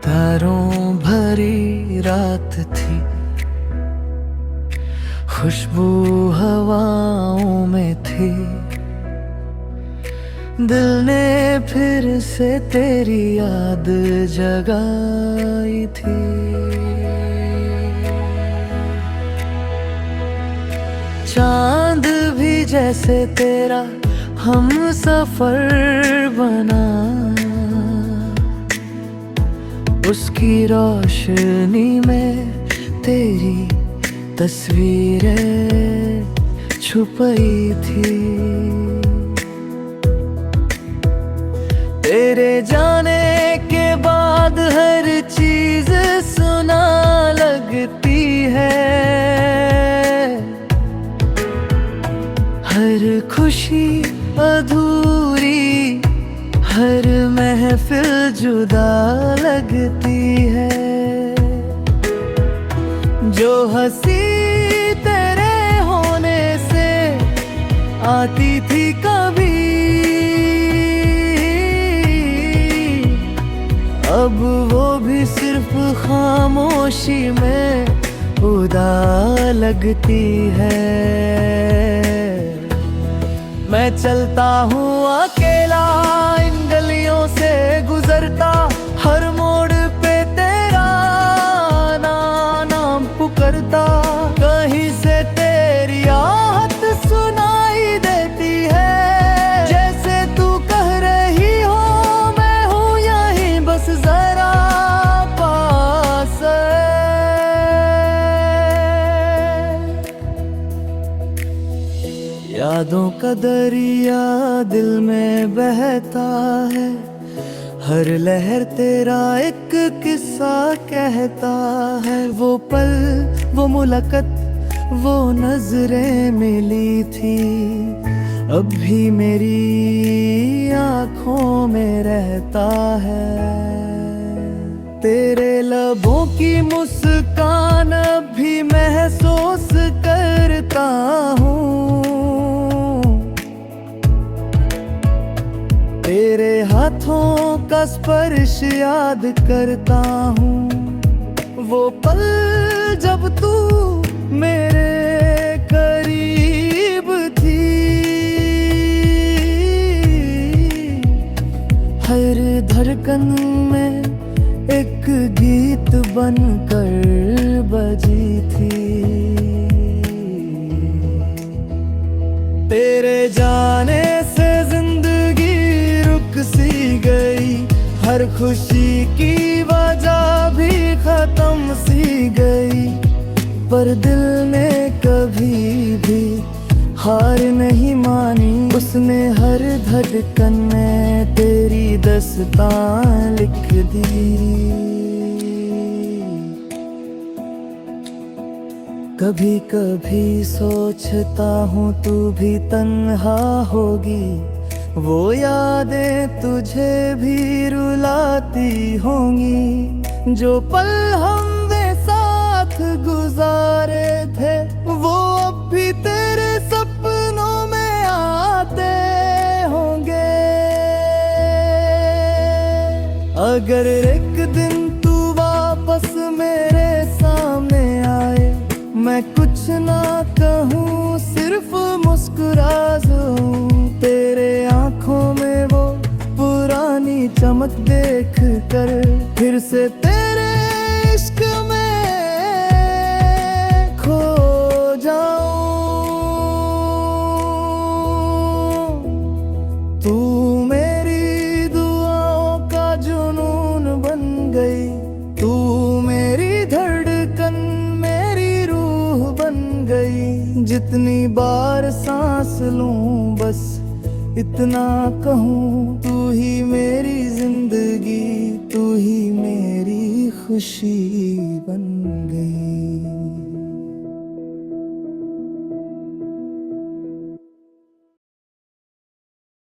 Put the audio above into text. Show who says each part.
Speaker 1: तारों भरी रात थी, खुशबू हवाओं में थी। दिल ने फिर से तेरी याद जगाई थी। चांद भी जैसे तेरा हम सफर बना, उसकी रोशनी में तेरी तस्वीरें छुपी थी। तेरे जाने के बाद हर चीज सुना लगती है, हर खुशी अधूरी, हर महफिल जुदा लगती है। जो हंसी तेरे होने से आती थी कभी, अब वो भी सिर्फ खामोशी में उदा लगती है। मैं चलता हूँ अकेला इन गलियों से गुजरता, हर मोड़ पे तेरा नाम पुकारता। कहीं से तेरी आहट सुनाई देती है, जैसे तू कह रही हो मैं हूँ यहीं बस जरा पास। यादों का दरिया दिल में बहता है, हर लहर तेरा एक किस्सा कहता है। वो पल, वो मुलाकात, वो नजरें मिली थी, अब भी मेरी आँखों में रहता है। तेरे लबों की मुस्कान अब भी महसूस करता हूँ, तेरे हाथों का स्पर्श याद करता हूँ। वो पल जब तू मेरे करीब थी, हर धड़कन में एक गीत बनकर बजी थी। तेरे जाने से जिंदगी रुक सी गई, हर खुशी की वजह भी खत्म सी गई। पर दिल ने कभी भी हार नहीं मानी, उसने हर धड़कन में तेरी दास्तां लिख दी। कभी कभी सोचता हूँ तू भी तन्हा होगी, वो यादें तुझे भी रुलाती होंगी। जो पल हमने साथ गुजारे थे, वो अब भी तेरे सपनों में आते होंगे। अगर एक दिन तू वापस मेरे सामने आए, मैं कुछ ना कहूँ सिर्फ मुस्कुरा दूँ। तेरे आँखों में वो पुरानी चमक देख कर फिर से तेरे इश्क में खो जाऊं। तू मेरी दुआओं का जुनून बन गई, तू मेरी धड़कन मेरी रूह बन गई। जितनी बार सांस लूं बस इतना कहूँ, तू ही मेरी जिंदगी, तू ही मेरी खुशी बन गई।